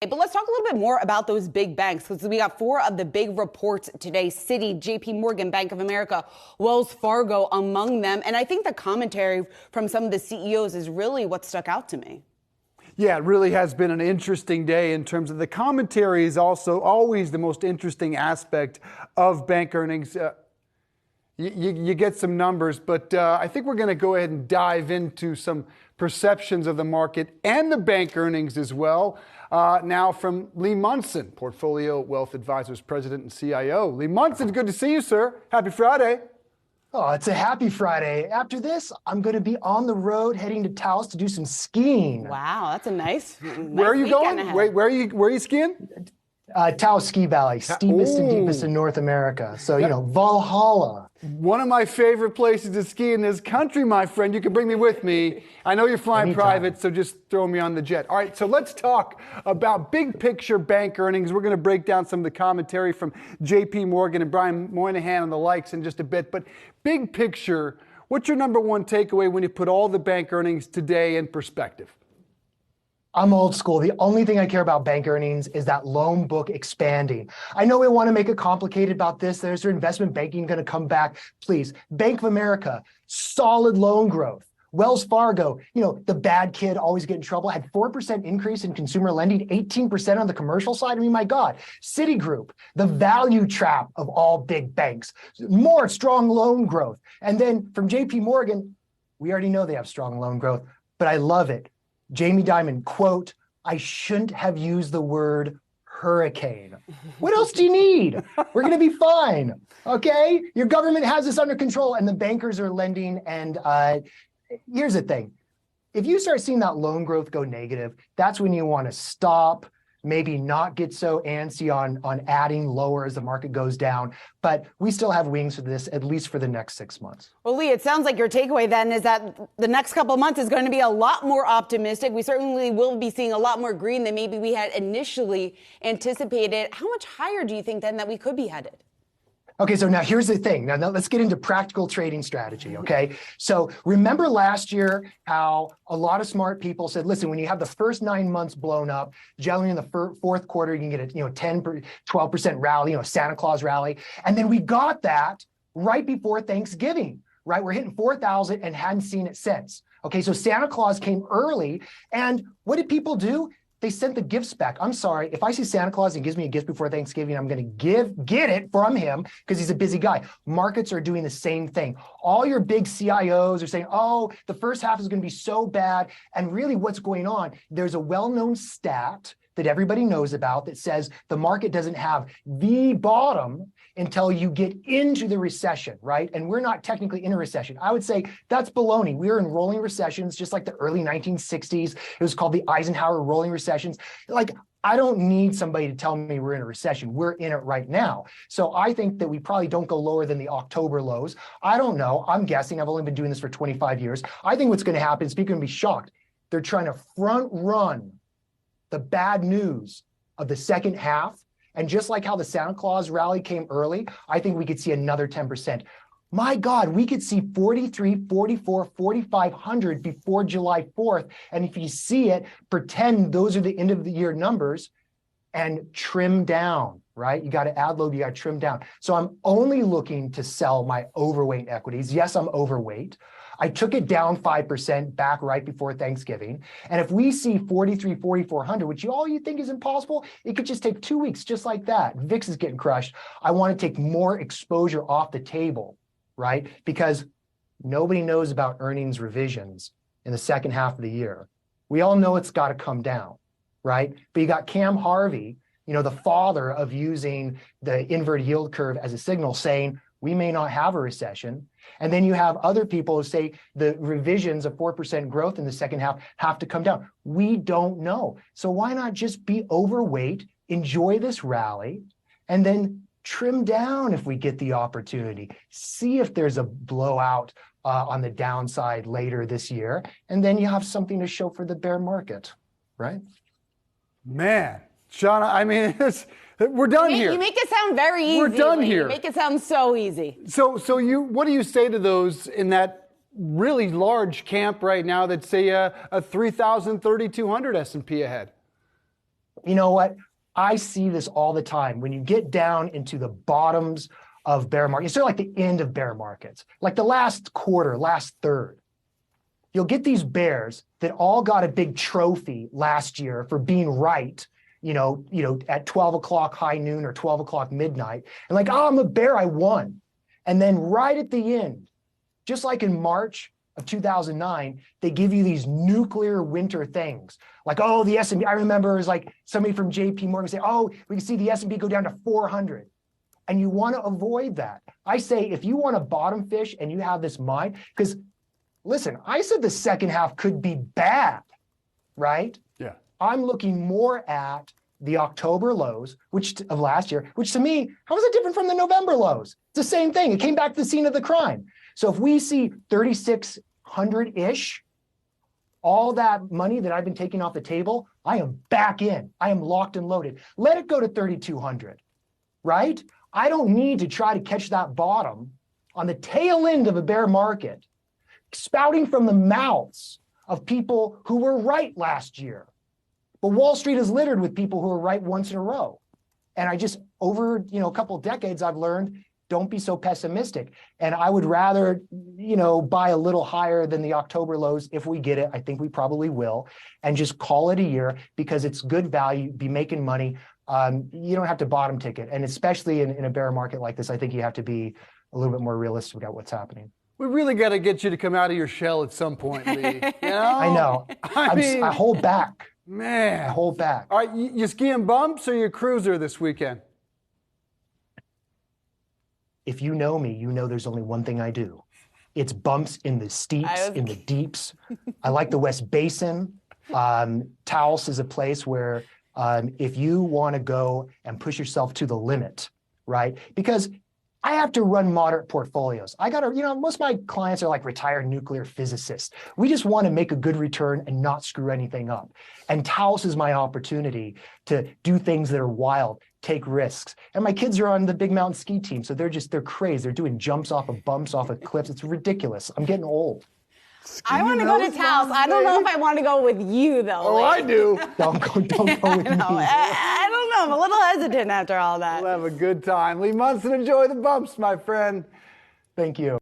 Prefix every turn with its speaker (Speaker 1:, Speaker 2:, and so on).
Speaker 1: But let's talk a little bit more about those big banks, because we got four of the big reports today: Citi, JP Morgan, Bank of America, Wells Fargo among them. And I think the commentary from some of the CEOs is really what stuck out to me.
Speaker 2: Yeah, it really has been an interesting day in terms of the commentary is also always the most interesting aspect of bank earnings. You get some numbers, but I think we're going to go ahead and dive into some perceptions of the market and the bank earnings as well. Now from Lee Munson, Portfolio Wealth Advisors President and CIO. Lee Munson, good to see you, sir. Happy Friday.
Speaker 3: Oh, it's a happy Friday. After this, I'm going to be on the road heading to Taos to do some skiing.
Speaker 1: Wow, that's a nice
Speaker 2: Where are you going? Where are you skiing?
Speaker 3: Taos Ski Valley, steepest and deepest in North America. So, Valhalla.
Speaker 2: One of my favorite places to ski in this country, my friend. You can bring me with me. I know you're flying private, so just throw me on the jet. All right, so let's talk about big picture bank earnings. We're going to break down some of the commentary from JP Morgan and Brian Moynihan and the likes in just a bit. But big picture, what's your number one takeaway when you put all the bank earnings today in perspective?
Speaker 3: I'm old school. The only thing I care about bank earnings is that loan book expanding. I know we want to make it complicated about this. There's your investment banking going to come back. Please. Bank of America, solid loan growth. Wells Fargo, the bad kid always get in trouble, had 4% increase in consumer lending, 18% on the commercial side. I mean, my God. Citigroup, the value trap of all big banks, more strong loan growth. And then from JP Morgan, we already know they have strong loan growth, but I love it. Jamie Dimon, quote, "I shouldn't have used the word hurricane." What else do you need? We're going to be fine. Okay? Your government has this under control and the bankers are lending. And here's the thing. If you start seeing that loan growth go negative, that's when you want to stop, maybe not get so antsy on adding lower as the market goes down. But we still have wings for this, at least for the next 6 months.
Speaker 1: Well, Lee, it sounds like your takeaway then is that the next couple of months is going to be a lot more optimistic. We certainly will be seeing a lot more green than maybe we had initially anticipated. How much higher do you think then that we could be headed?
Speaker 3: Okay, so now here's the thing. Now let's get into practical trading strategy, okay? So remember last year how a lot of smart people said, listen, when you have the first 9 months blown up, generally in the fourth quarter, you can get a 10, 12% rally, Santa Claus rally. And then we got that right before Thanksgiving, right? We're hitting 4,000 and hadn't seen it since. Okay, so Santa Claus came early. And what did people do? They sent the gifts back. I'm sorry, if I see Santa Claus and he gives me a gift before Thanksgiving, I'm going to get it from him because he's a busy guy. Markets are doing the same thing. All your big CIOs are saying, oh, the first half is going to be so bad. And really what's going on, there's a well-known stat that everybody knows about that says the market doesn't have the bottom until you get into the recession, right? And we're not technically in a recession. I would say that's baloney. We are in rolling recessions, just like the early 1960s. It was called the Eisenhower rolling recessions. Like, I don't need somebody to tell me we're in a recession. We're in it right now. So I think that we probably don't go lower than the October lows. I don't know. I'm guessing. I've only been doing this for 25 years. I think what's going to happen is people are going to be shocked. They're trying to front run the bad news of the second half. And just like how the Santa Claus rally came early, I think we could see another 10%. My God, we could see 43, 44, 4,500 before July 4th. And if you see it, pretend those are the end of the year numbers and trim down, right? You got to add load, you got to trim down. So I'm only looking to sell my overweight equities. Yes, I'm overweight. I took it down 5% back right before Thanksgiving. And if we see 43, 4,400, which you think is impossible, it could just take 2 weeks, just like that. VIX is getting crushed. I want to take more exposure off the table, right? Because nobody knows about earnings revisions in the second half of the year. We all know it's got to come down, right? But you got Cam Harvey, the father of using the inverted yield curve as a signal, saying we may not have a recession. And then you have other people who say the revisions of 4% growth in the second half have to come down. We don't know. So why not just be overweight, enjoy this rally, and then trim down if we get the opportunity. See if there's a blowout on the downside later this year. And then you have something to show for the bear market, right?
Speaker 2: Man, Seana, I mean, we're done here.
Speaker 1: You make it sound very easy.
Speaker 2: We're done here.
Speaker 1: You make it sound so easy.
Speaker 2: So what do you say to those in that really large camp right now that say a 3,000, 3,200 S&P ahead?
Speaker 3: you know what? I see this all the time. When you get down into the bottoms of bear markets, sort of like the end of bear markets, like the last quarter, last third, you'll get these bears that all got a big trophy last year for being right, at 12 o'clock high noon or 12 o'clock midnight. And like, oh, I'm a bear, I won. And then right at the end, just like in March of 2009, they give you these nuclear winter things. Like, oh, the S&P, I remember it was like somebody from JP Morgan say, oh, we can see the S&P go down to 400. And you want to avoid that. I say, if you want to bottom fish and you have this mind, because listen, I said the second half could be bad, right?
Speaker 2: Yeah.
Speaker 3: I'm looking more at the October lows, of last year, which to me, how is it different from the November lows? It's the same thing. It came back to the scene of the crime. So if we see 3,600-ish, all that money that I've been taking off the table, I am back in. I am locked and loaded. Let it go to 3,200, right? I don't need to try to catch that bottom on the tail end of a bear market, spouting from the mouths of people who were right last year. But Wall Street is littered with people who are right once in a row. And I just, over a couple of decades, I've learned, don't be so pessimistic. And I would rather, buy a little higher than the October lows if we get it. I think we probably will. And just call it a year because it's good value, be making money. You don't have to bottom ticket. And especially in a bear market like this, I think you have to be a little bit more realistic about what's happening.
Speaker 2: We really got to get you to come out of your shell at some point, Lee.
Speaker 3: I know. I hold back.
Speaker 2: Man.
Speaker 3: I hold back.
Speaker 2: All right, you skiing bumps or you cruiser this weekend?
Speaker 3: If you know me, you know there's only one thing I do. It's bumps in the steeps, in the deeps. I like the West Basin. Taos is a place where if you want to go and push yourself to the limit, right? Because I have to run moderate portfolios. I got to, most of my clients are like retired nuclear physicists. We just want to make a good return and not screw anything up. And Taos is my opportunity to do things that are wild, take risks. And my kids are on the big mountain ski team, so they're crazy. They're doing jumps off of bumps, off of cliffs. It's ridiculous. I'm getting old.
Speaker 1: I want to go to Taos. I don't know if I want to go with you, though.
Speaker 2: Oh, I do.
Speaker 3: Don't go with me.
Speaker 1: I don't know. I'm a little hesitant after all that.
Speaker 2: We'll have a good time. Lee Munson, enjoy the bumps, my friend.
Speaker 3: Thank you.